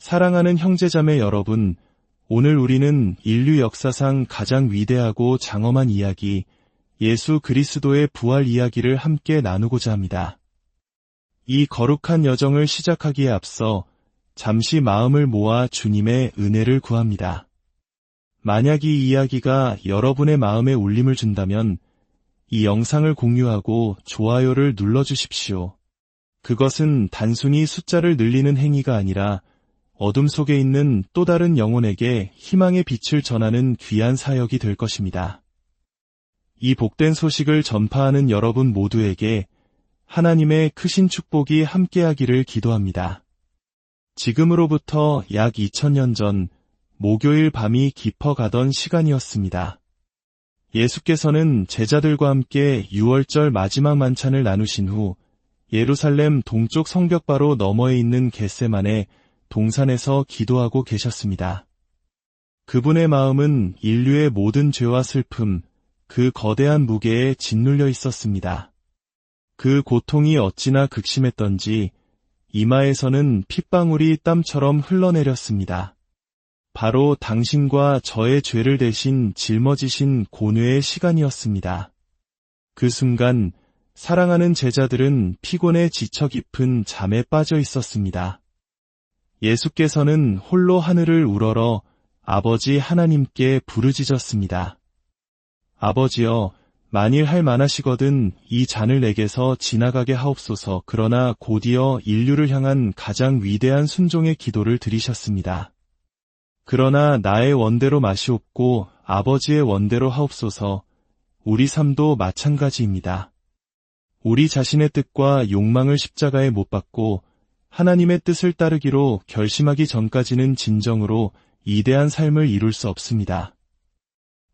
사랑하는 형제자매 여러분, 오늘 우리는 인류 역사상 가장 위대하고 장엄한 이야기, 예수 그리스도의 부활 이야기를 함께 나누고자 합니다. 이 거룩한 여정을 시작하기에 앞서 잠시 마음을 모아 주님의 은혜를 구합니다. 만약 이 이야기가 여러분의 마음에 울림을 준다면 이 영상을 공유하고 좋아요를 눌러주십시오. 그것은 단순히 숫자를 늘리는 행위가 아니라 어둠 속에 있는 또 다른 영혼에게 희망의 빛을 전하는 귀한 사역이 될 것입니다. 이 복된 소식을 전파하는 여러분 모두에게 하나님의 크신 축복이 함께하기를 기도합니다. 지금으로부터 약 2000년 전 목요일 밤이 깊어가던 시간이었습니다. 예수께서는 제자들과 함께 유월절 마지막 만찬을 나누신 후 예루살렘 동쪽 성벽바로 너머에 있는 겟세마네 동산에서 기도하고 계셨습니다. 그분의 마음은 인류의 모든 죄와 슬픔, 그 거대한 무게에 짓눌려 있었습니다. 그 고통이 어찌나 극심했던지 이마에서는 핏방울이 땀처럼 흘러내렸습니다. 바로 당신과 저의 죄를 대신 짊어지신 고뇌의 시간이었습니다. 그 순간 사랑하는 제자들은 피곤에 지쳐 깊은 잠에 빠져 있었습니다. 예수께서는 홀로 하늘을 우러러 아버지 하나님께 부르짖었습니다. 아버지여, 만일 할 만하시거든 이 잔을 내게서 지나가게 하옵소서. 그러나 곧이어 인류를 향한 가장 위대한 순종의 기도를 드리셨습니다. 그러나 나의 원대로 마시옵고 아버지의 원대로 하옵소서. 우리 삶도 마찬가지입니다. 우리 자신의 뜻과 욕망을 십자가에 못 박고 하나님의 뜻을 따르기로 결심하기 전까지는 진정으로 이대한 삶을 이룰 수 없습니다.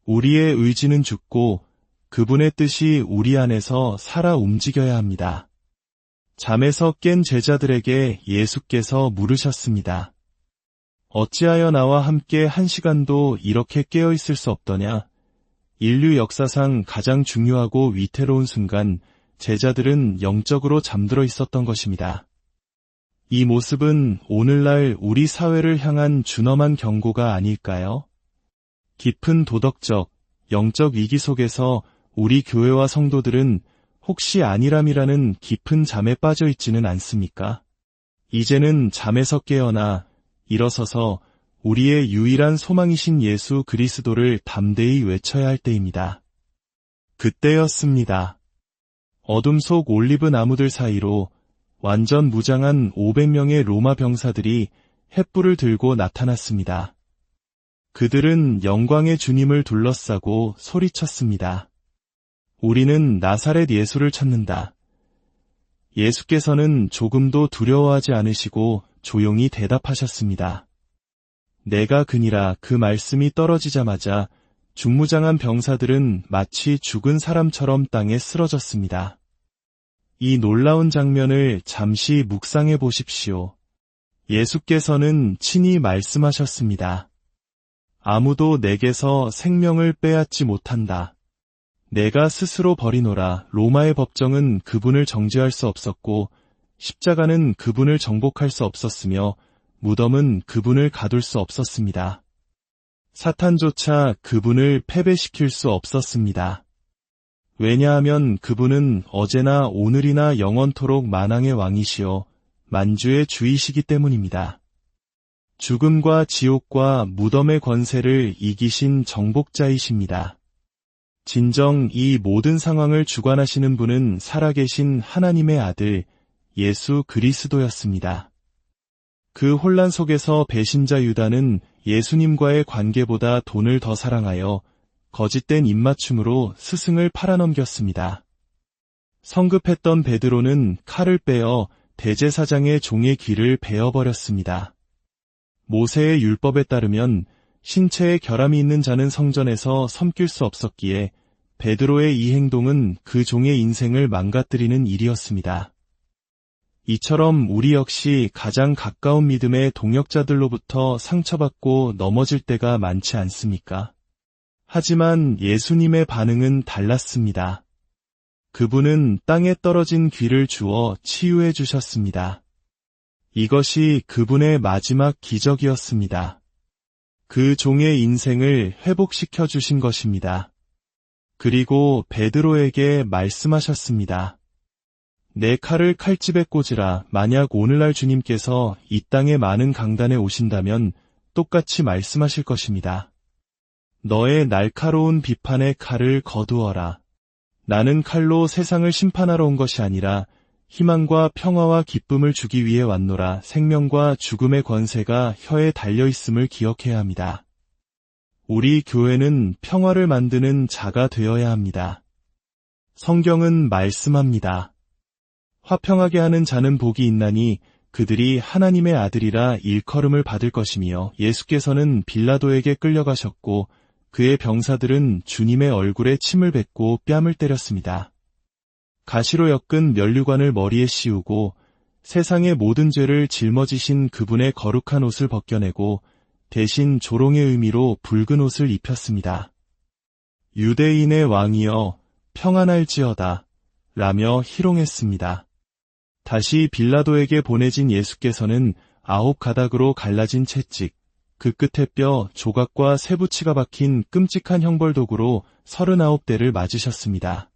우리의 의지는 죽고 그분의 뜻이 우리 안에서 살아 움직여야 합니다. 잠에서 깬 제자들에게 예수께서 물으셨습니다. 어찌하여 나와 함께 한 시간도 이렇게 깨어 있을 수 없더냐? 인류 역사상 가장 중요하고 위태로운 순간 제자들은 영적으로 잠들어 있었던 것입니다. 이 모습은 오늘날 우리 사회를 향한 준엄한 경고가 아닐까요? 깊은 도덕적, 영적 위기 속에서 우리 교회와 성도들은 혹시 아니람이라는 깊은 잠에 빠져 있지는 않습니까? 이제는 잠에서 깨어나 일어서서 우리의 유일한 소망이신 예수 그리스도를 담대히 외쳐야 할 때입니다. 그때였습니다. 어둠 속 올리브 나무들 사이로 완전 무장한 500명의 로마 병사들이 횃불을 들고 나타났습니다. 그들은 영광의 주님을 둘러싸고 소리쳤습니다. 우리는 나사렛 예수를 찾는다. 예수께서는 조금도 두려워하지 않으시고 조용히 대답하셨습니다. 내가 그니라. 그 말씀이 떨어지자마자 중무장한 병사들은 마치 죽은 사람처럼 땅에 쓰러졌습니다. 이 놀라운 장면을 잠시 묵상해 보십시오. 예수께서는 친히 말씀하셨습니다. 아무도 내게서 생명을 빼앗지 못한다. 내가 스스로 버리노라. 로마의 법정은 그분을 정죄할 수 없었고 십자가는 그분을 정복할 수 없었으며 무덤은 그분을 가둘 수 없었습니다. 사탄조차 그분을 패배시킬 수 없었습니다. 왜냐하면 그분은 어제나 오늘이나 영원토록 만왕의 왕이시여 만주의 주이시기 때문입니다. 죽음과 지옥과 무덤의 권세를 이기신 정복자이십니다. 진정 이 모든 상황을 주관하시는 분은 살아계신 하나님의 아들 예수 그리스도였습니다. 그 혼란 속에서 배신자 유다는 예수님과의 관계보다 돈을 더 사랑하여 거짓된 입맞춤으로 스승을 팔아넘겼습니다. 성급했던 베드로는 칼을 빼어 대제사장의 종의 귀를 베어버렸습니다. 모세의 율법에 따르면 신체에 결함이 있는 자는 성전에서 섬길 수 없었기에 베드로의 이 행동은 그 종의 인생을 망가뜨리는 일이었습니다. 이처럼 우리 역시 가장 가까운 믿음의 동역자들로부터 상처받고 넘어질 때가 많지 않습니까? 하지만 예수님의 반응은 달랐습니다. 그분은 땅에 떨어진 귀를 주어 치유해 주셨습니다. 이것이 그분의 마지막 기적이었습니다. 그 종의 인생을 회복시켜 주신 것입니다. 그리고 베드로에게 말씀하셨습니다. 내 칼을 칼집에 꽂으라. 만약 오늘날 주님께서 이 땅의 많은 강단에 오신다면 똑같이 말씀하실 것입니다. 너의 날카로운 비판의 칼을 거두어라. 나는 칼로 세상을 심판하러 온 것이 아니라 희망과 평화와 기쁨을 주기 위해 왔노라. 생명과 죽음의 권세가 혀에 달려있음을 기억해야 합니다. 우리 교회는 평화를 만드는 자가 되어야 합니다. 성경은 말씀합니다. 화평하게 하는 자는 복이 있나니 그들이 하나님의 아들이라 일컬음을 받을 것이며, 예수께서는 빌라도에게 끌려가셨고 그의 병사들은 주님의 얼굴에 침을 뱉고 뺨을 때렸습니다. 가시로 엮은 면류관을 머리에 씌우고 세상의 모든 죄를 짊어지신 그분의 거룩한 옷을 벗겨내고 대신 조롱의 의미로 붉은 옷을 입혔습니다. 유대인의 왕이여 평안할지어다 라며 희롱했습니다. 다시 빌라도에게 보내진 예수께서는 9가닥으로 갈라진 채찍, 그 끝에 뼈 조각과 쇠붙이가 박힌 끔찍한 형벌도구로 39대를 맞으셨습니다.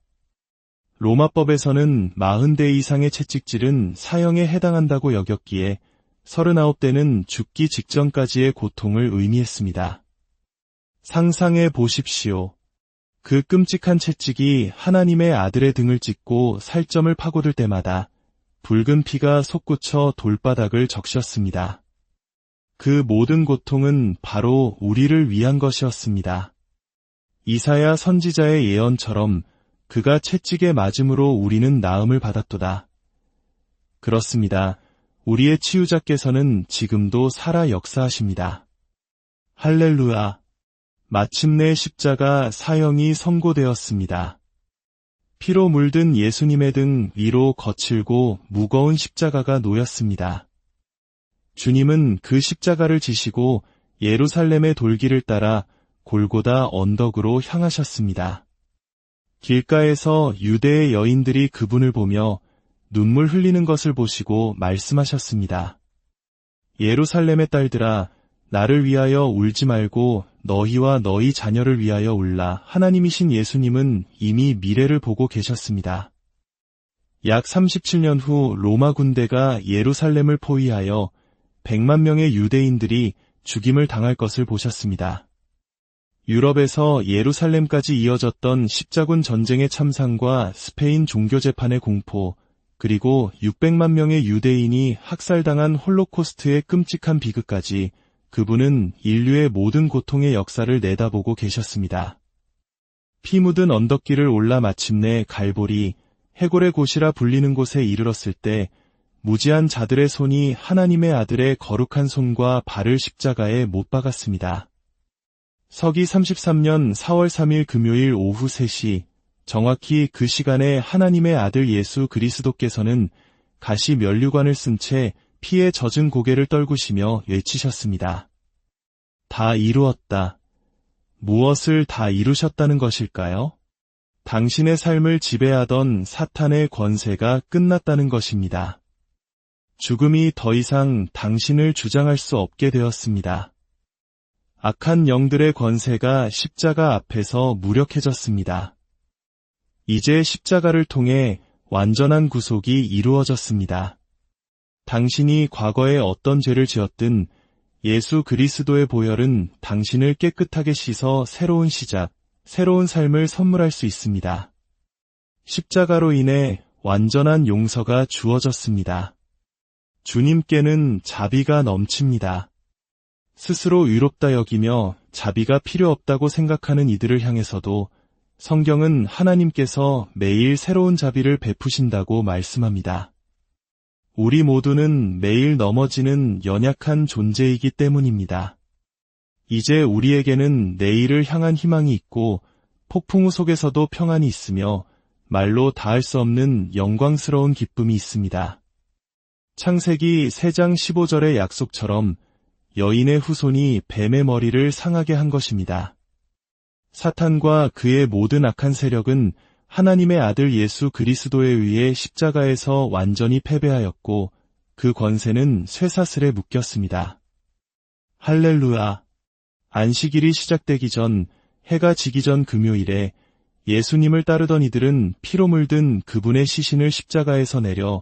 로마법에서는 40대 이상의 채찍질은 사형에 해당한다고 여겼기에 39대는 죽기 직전까지의 고통을 의미했습니다. 상상해 보십시오. 그 끔찍한 채찍이 하나님의 아들의 등을 찢고 살점을 파고들 때마다 붉은 피가 솟구쳐 돌바닥을 적셨습니다. 그 모든 고통은 바로 우리를 위한 것이었습니다. 이사야 선지자의 예언처럼 그가 채찍에 맞음으로 우리는 나음을 받았도다. 그렇습니다. 우리의 치유자께서는 지금도 살아 역사하십니다. 할렐루야. 마침내 십자가 사형이 선고되었습니다. 피로 물든 예수님의 등 위로 거칠고 무거운 십자가가 놓였습니다. 주님은 그 십자가를 지시고 예루살렘의 돌길을 따라 골고다 언덕으로 향하셨습니다. 길가에서 유대의 여인들이 그분을 보며 눈물 흘리는 것을 보시고 말씀하셨습니다. 예루살렘의 딸들아, 나를 위하여 울지 말고 너희와 너희 자녀를 위하여 울라. 하나님이신 예수님은 이미 미래를 보고 계셨습니다. 약 37년 후 로마 군대가 예루살렘을 포위하여 100만 명의 유대인들이 죽임을 당할 것을 보셨습니다. 유럽에서 예루살렘까지 이어졌던 십자군 전쟁의 참상과 스페인 종교재판의 공포, 그리고 600만 명의 유대인이 학살당한 홀로코스트의 끔찍한 비극까지 그분은 인류의 모든 고통의 역사를 내다보고 계셨습니다. 피 묻은 언덕길을 올라 마침내 갈보리, 해골의 곳이라 불리는 곳에 이르렀을 때 무지한 자들의 손이 하나님의 아들의 거룩한 손과 발을 십자가에 못 박았습니다. 서기 33년 4월 3일 금요일 오후 3시, 정확히 그 시간에 하나님의 아들 예수 그리스도께서는 가시 면류관을 쓴 채 피에 젖은 고개를 떨구시며 외치셨습니다. 다 이루었다. 무엇을 다 이루셨다는 것일까요? 당신의 삶을 지배하던 사탄의 권세가 끝났다는 것입니다. 죽음이 더 이상 당신을 주장할 수 없게 되었습니다. 악한 영들의 권세가 십자가 앞에서 무력해졌습니다. 이제 십자가를 통해 완전한 구속이 이루어졌습니다. 당신이 과거에 어떤 죄를 지었든 예수 그리스도의 보혈은 당신을 깨끗하게 씻어 새로운 시작, 새로운 삶을 선물할 수 있습니다. 십자가로 인해 완전한 용서가 주어졌습니다. 주님께는 자비가 넘칩니다. 스스로 의롭다 여기며 자비가 필요 없다고 생각하는 이들을 향해서도 성경은 하나님께서 매일 새로운 자비를 베푸신다고 말씀합니다. 우리 모두는 매일 넘어지는 연약한 존재이기 때문입니다. 이제 우리에게는 내일을 향한 희망이 있고 폭풍우 속에서도 평안이 있으며 말로 다할 수 없는 영광스러운 기쁨이 있습니다. 창세기 3장 15절의 약속처럼 여인의 후손이 뱀의 머리를 상하게 한 것입니다. 사탄과 그의 모든 악한 세력은 하나님의 아들 예수 그리스도에 의해 십자가에서 완전히 패배하였고 그 권세는 쇠사슬에 묶였습니다. 할렐루야! 안식일이 시작되기 전, 해가 지기 전 금요일에 예수님을 따르던 이들은 피로 물든 그분의 시신을 십자가에서 내려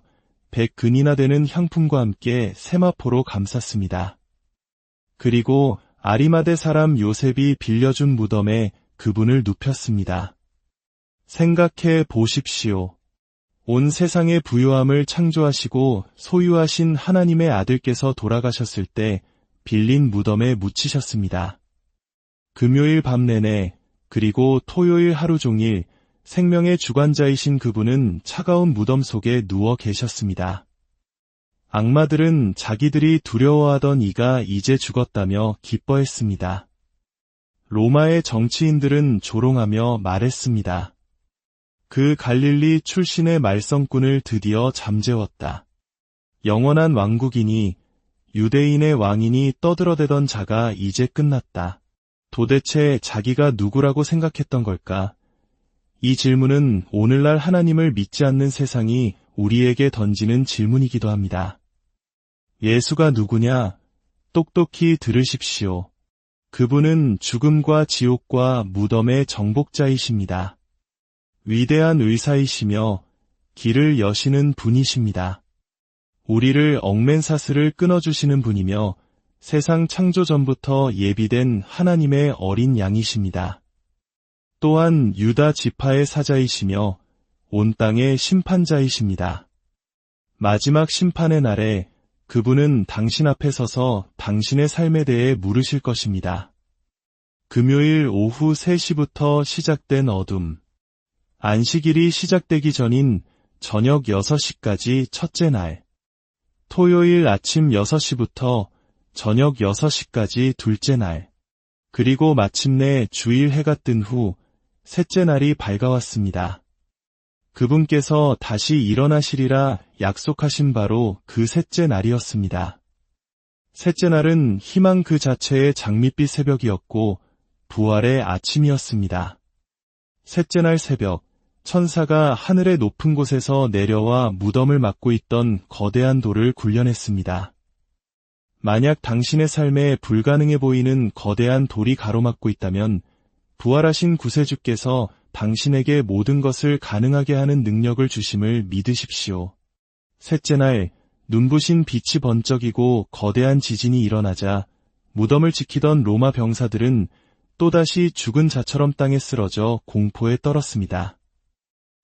100근이나 되는 향품과 함께 세마포로 감쌌습니다. 그리고 아리마대 사람 요셉이 빌려준 무덤에 그분을 눕혔습니다. 생각해 보십시오. 온 세상의 부요함을 창조하시고 소유하신 하나님의 아들께서 돌아가셨을 때 빌린 무덤에 묻히셨습니다. 금요일 밤 내내 그리고 토요일 하루 종일 생명의 주관자이신 그분은 차가운 무덤 속에 누워 계셨습니다. 악마들은 자기들이 두려워하던 이가 이제 죽었다며 기뻐했습니다. 로마의 정치인들은 조롱하며 말했습니다. 그 갈릴리 출신의 말썽꾼을 드디어 잠재웠다. 영원한 왕국이니 유대인의 왕이니 떠들어대던 자가 이제 끝났다. 도대체 자기가 누구라고 생각했던 걸까? 이 질문은 오늘날 하나님을 믿지 않는 세상이 우리에게 던지는 질문이기도 합니다. 예수가 누구냐? 똑똑히 들으십시오. 그분은 죽음과 지옥과 무덤의 정복자이십니다. 위대한 의사이시며 길을 여시는 분이십니다. 우리를 얽맨 사슬을 끊어주시는 분이며 세상 창조 전부터 예비된 하나님의 어린 양이십니다. 또한 유다 지파의 사자이시며 온 땅의 심판자이십니다. 마지막 심판의 날에 그분은 당신 앞에 서서 당신의 삶에 대해 물으실 것입니다. 금요일 오후 3시부터 시작된 어둠. 안식일이 시작되기 전인 저녁 6시까지 첫째 날. 토요일 아침 6시부터 저녁 6시까지 둘째 날. 그리고 마침내 주일 해가 뜬 후 셋째 날이 밝아왔습니다. 그분께서 다시 일어나시리라 약속하신 바로 그 셋째 날이었습니다. 셋째 날은 희망 그 자체의 장밋빛 새벽이었고 부활의 아침이었습니다. 셋째 날 새벽, 천사가 하늘의 높은 곳에서 내려와 무덤을 막고 있던 거대한 돌을 굴려냈습니다. 만약 당신의 삶에 불가능해 보이는 거대한 돌이 가로막고 있다면 부활하신 구세주께서 당신에게 모든 것을 가능하게 하는 능력을 주심을 믿으십시오. 셋째 날, 눈부신 빛이 번쩍이고 거대한 지진이 일어나자 무덤을 지키던 로마 병사들은 또다시 죽은 자처럼 땅에 쓰러져 공포에 떨었습니다.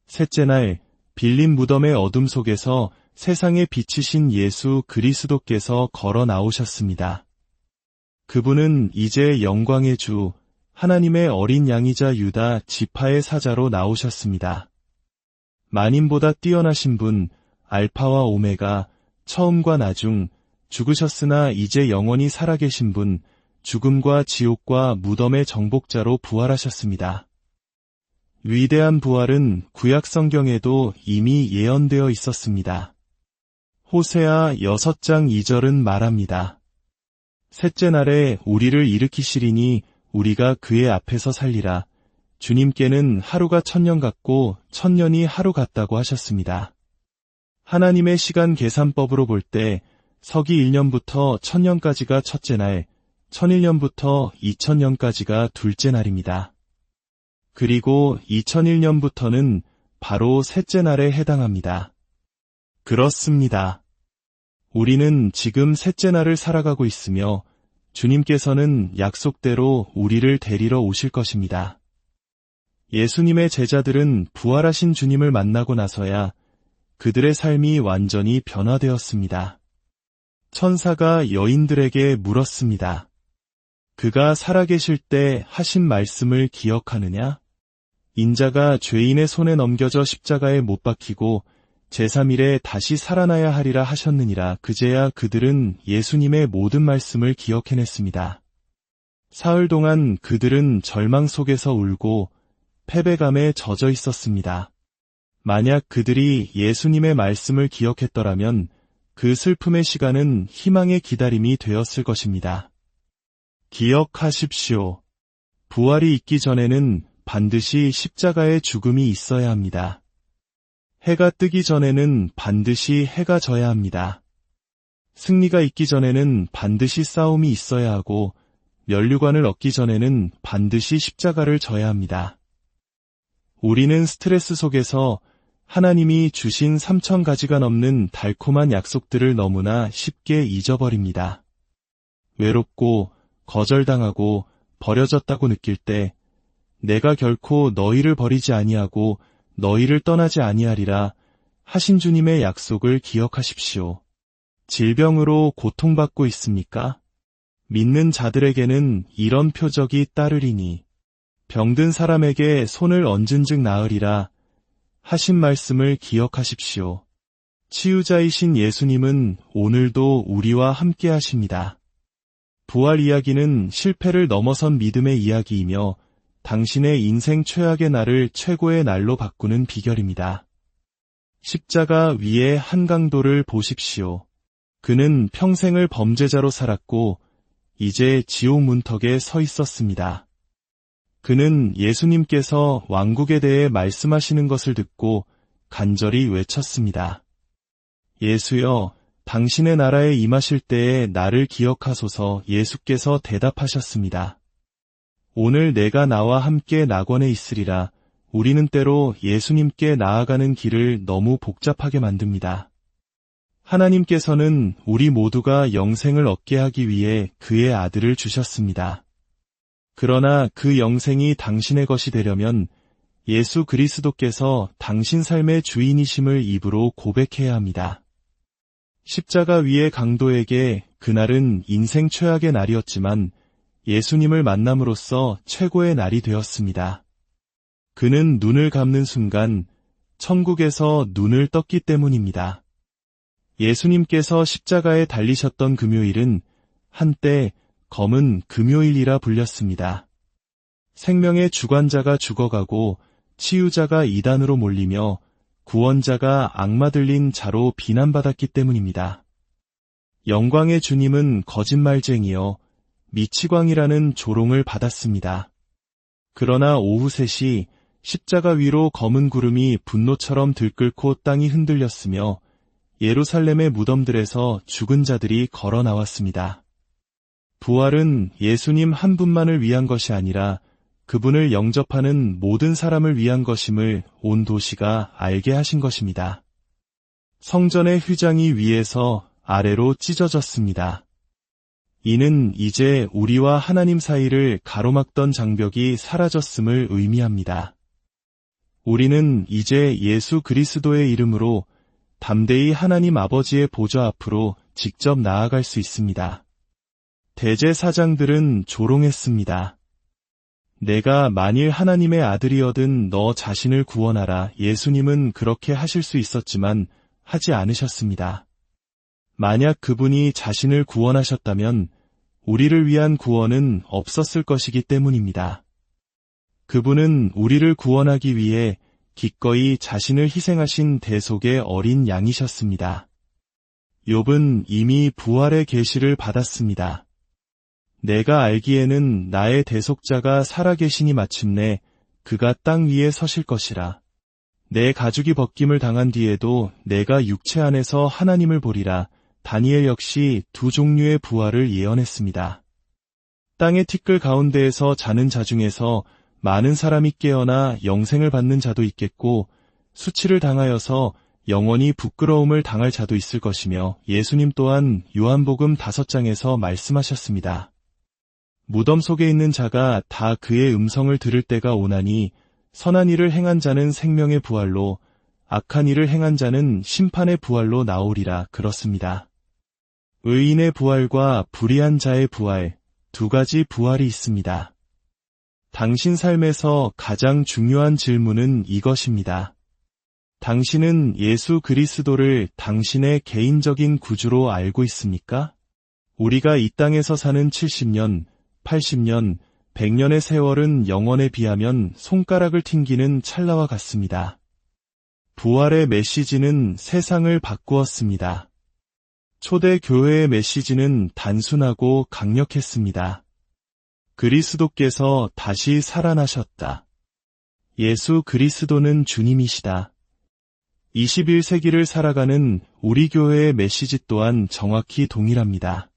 셋째 날, 빌린 무덤의 어둠 속에서 세상의 빛이신 예수 그리스도께서 걸어 나오셨습니다. 그분은 이제 영광의 주, 하나님의 어린 양이자 유다 지파의 사자로 나오셨습니다. 만인보다 뛰어나신 분, 알파와 오메가, 처음과 나중, 죽으셨으나 이제 영원히 살아계신 분, 죽음과 지옥과 무덤의 정복자로 부활하셨습니다. 위대한 부활은 구약 성경에도 이미 예언되어 있었습니다. 호세아 6장 2절은 말합니다. 셋째 날에 우리를 일으키시리니 우리가 그의 앞에서 살리라. 주님께는 하루가 1000년 같고 1000년이 하루 같다고 하셨습니다. 하나님의 시간 계산법으로 볼 때 서기 1년부터 1000년까지가 첫째 날, 1001년부터 2000년까지가 둘째 날입니다. 그리고 2001년부터는 바로 셋째 날에 해당합니다. 그렇습니다. 우리는 지금 셋째 날을 살아가고 있으며 주님께서는 약속대로 우리를 데리러 오실 것입니다. 예수님의 제자들은 부활하신 주님을 만나고 나서야 그들의 삶이 완전히 변화되었습니다. 천사가 여인들에게 물었습니다. 그가 살아계실 때 하신 말씀을 기억하느냐? 인자가 죄인의 손에 넘겨져 십자가에 못 박히고 제3일에 다시 살아나야 하리라 하셨느니라. 그제야 그들은 예수님의 모든 말씀을 기억해냈습니다. 사흘 동안 그들은 절망 속에서 울고 패배감에 젖어 있었습니다. 만약 그들이 예수님의 말씀을 기억했더라면 그 슬픔의 시간은 희망의 기다림이 되었을 것입니다. 기억하십시오. 부활이 있기 전에는 반드시 십자가의 죽음이 있어야 합니다. 해가 뜨기 전에는 반드시 해가 져야 합니다. 승리가 있기 전에는 반드시 싸움이 있어야 하고 면류관을 얻기 전에는 반드시 십자가를 져야 합니다. 우리는 스트레스 속에서 하나님이 주신 3,000가지가 넘는 달콤한 약속들을 너무나 쉽게 잊어버립니다. 외롭고 거절당하고 버려졌다고 느낄 때 내가 결코 너희를 버리지 아니하고 너희를 떠나지 아니하리라 하신 주님의 약속을 기억하십시오. 질병으로 고통받고 있습니까? 믿는 자들에게는 이런 표적이 따르리니 병든 사람에게 손을 얹은즉 나으리라 하신 말씀을 기억하십시오. 치유자이신 예수님은 오늘도 우리와 함께 하십니다. 부활 이야기는 실패를 넘어선 믿음의 이야기이며 당신의 인생 최악의 날을 최고의 날로 바꾸는 비결입니다. 십자가 위의 한강도를 보십시오. 그는 평생을 범죄자로 살았고 이제 지옥 문턱에 서 있었습니다. 그는 예수님께서 왕국에 대해 말씀하시는 것을 듣고 간절히 외쳤습니다. 예수여, 당신의 나라에 임하실 때에 나를 기억하소서. 예수께서 대답하셨습니다. 오늘 내가 나와 함께 낙원에 있으리라. 우리는 때로 예수님께 나아가는 길을 너무 복잡하게 만듭니다. 하나님께서는 우리 모두가 영생을 얻게 하기 위해 그의 아들을 주셨습니다. 그러나 그 영생이 당신의 것이 되려면 예수 그리스도께서 당신 삶의 주인이심을 입으로 고백해야 합니다. 십자가 위의 강도에게 그날은 인생 최악의 날이었지만 예수님을 만남으로써 최고의 날이 되었습니다. 그는 눈을 감는 순간 천국에서 눈을 떴기 때문입니다. 예수님께서 십자가에 달리셨던 금요일은 한때 검은 금요일이라 불렸습니다. 생명의 주관자가 죽어가고 치유자가 이단으로 몰리며 구원자가 악마 들린 자로 비난받았기 때문입니다. 영광의 주님은 거짓말쟁이여 미치광이라는 조롱을 받았습니다. 그러나 오후 3시 십자가 위로 검은 구름이 분노처럼 들끓고 땅이 흔들렸으며 예루살렘의 무덤들에서 죽은 자들이 걸어 나왔습니다. 부활은 예수님 한 분만을 위한 것이 아니라 그분을 영접하는 모든 사람을 위한 것임을 온 도시가 알게 하신 것입니다. 성전의 휘장이 위에서 아래로 찢어졌습니다. 이는 이제 우리와 하나님 사이를 가로막던 장벽이 사라졌음을 의미합니다. 우리는 이제 예수 그리스도의 이름으로 담대히 하나님 아버지의 보좌 앞으로 직접 나아갈 수 있습니다. 대제사장들은 조롱했습니다. 내가 만일 하나님의 아들이어든 너 자신을 구원하라. 예수님은 그렇게 하실 수 있었지만 하지 않으셨습니다. 만약 그분이 자신을 구원하셨다면 우리를 위한 구원은 없었을 것이기 때문입니다. 그분은 우리를 구원하기 위해 기꺼이 자신을 희생하신 대속의 어린 양이셨습니다. 욥은 이미 부활의 계시를 받았습니다. 내가 알기에는 나의 대속자가 살아계시니 마침내 그가 땅 위에 서실 것이라. 내 가죽이 벗김을 당한 뒤에도 내가 육체 안에서 하나님을 보리라. 다니엘 역시 두 종류의 부활을 예언했습니다. 땅의 티끌 가운데에서 자는 자 중에서 많은 사람이 깨어나 영생을 받는 자도 있겠고 수치를 당하여서 영원히 부끄러움을 당할 자도 있을 것이며 예수님 또한 요한복음 5장에서 말씀하셨습니다. 무덤 속에 있는 자가 다 그의 음성을 들을 때가 오나니 선한 일을 행한 자는 생명의 부활로 악한 일을 행한 자는 심판의 부활로 나오리라. 그렇습니다. 의인의 부활과 불의한 자의 부활, 두 가지 부활이 있습니다. 당신 삶에서 가장 중요한 질문은 이것입니다. 당신은 예수 그리스도를 당신의 개인적인 구주로 알고 있습니까? 우리가 이 땅에서 사는 70년, 80년, 100년의 세월은 영원에 비하면 손가락을 튕기는 찰나와 같습니다. 부활의 메시지는 세상을 바꾸었습니다. 초대 교회의 메시지는 단순하고 강력했습니다. 그리스도께서 다시 살아나셨다. 예수 그리스도는 주님이시다. 21세기를 살아가는 우리 교회의 메시지 또한 정확히 동일합니다.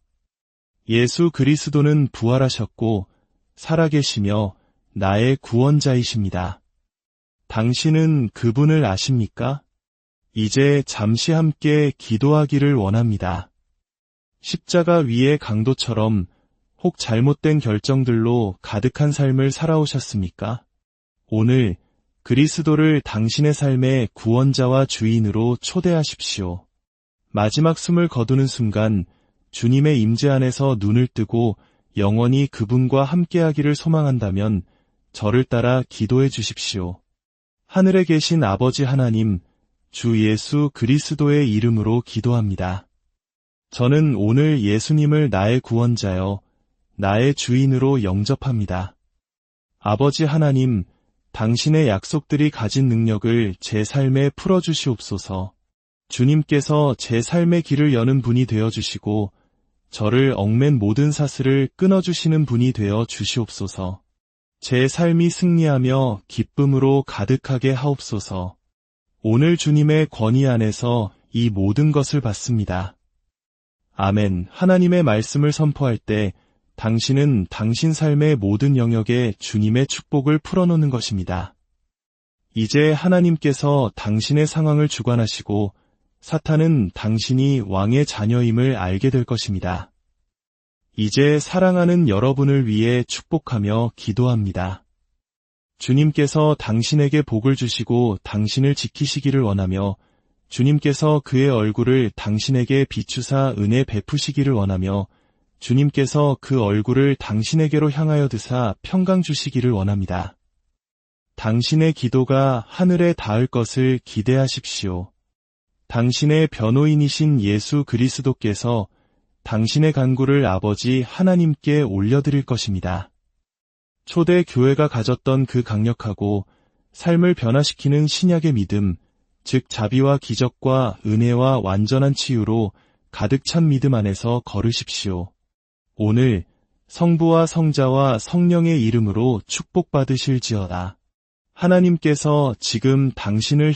예수 그리스도는 부활하셨고 살아계시며 나의 구원자이십니다. 당신은 그분을 아십니까? 이제 잠시 함께 기도하기를 원합니다. 십자가 위의 강도처럼 혹 잘못된 결정들로 가득한 삶을 살아오셨습니까? 오늘 그리스도를 당신의 삶의 구원자와 주인으로 초대하십시오. 마지막 숨을 거두는 순간 주님의 임재 안에서 눈을 뜨고 영원히 그분과 함께하기를 소망한다면 저를 따라 기도해 주십시오. 하늘에 계신 아버지 하나님, 주 예수 그리스도의 이름으로 기도합니다. 저는 오늘 예수님을 나의 구원자여, 나의 주인으로 영접합니다. 아버지 하나님, 당신의 약속들이 가진 능력을 제 삶에 풀어주시옵소서. 주님께서 제 삶의 길을 여는 분이 되어주시고 저를 얽맨 모든 사슬을 끊어주시는 분이 되어 주시옵소서. 제 삶이 승리하며 기쁨으로 가득하게 하옵소서. 오늘 주님의 권위 안에서 이 모든 것을 받습니다. 아멘. 하나님의 말씀을 선포할 때 당신은 당신 삶의 모든 영역에 주님의 축복을 풀어놓는 것입니다. 이제 하나님께서 당신의 상황을 주관하시고 사탄은 당신이 왕의 자녀임을 알게 될 것입니다. 이제 사랑하는 여러분을 위해 축복하며 기도합니다. 주님께서 당신에게 복을 주시고 당신을 지키시기를 원하며 주님께서 그의 얼굴을 당신에게 비추사 은혜 베푸시기를 원하며 주님께서 그 얼굴을 당신에게로 향하여 드사 평강 주시기를 원합니다. 당신의 기도가 하늘에 닿을 것을 기대하십시오. 당신의 변호인이신 예수 그리스도께서 당신의 간구를 아버지 하나님께 올려드릴 것입니다. 초대 교회가 가졌던 그 강력하고 삶을 변화시키는 신약의 믿음, 즉 자비와 기적과 은혜와 완전한 치유로 가득 찬 믿음 안에서 걸으십시오. 오늘 성부와 성자와 성령의 이름으로 축복받으실지어다. 하나님께서 지금 당신을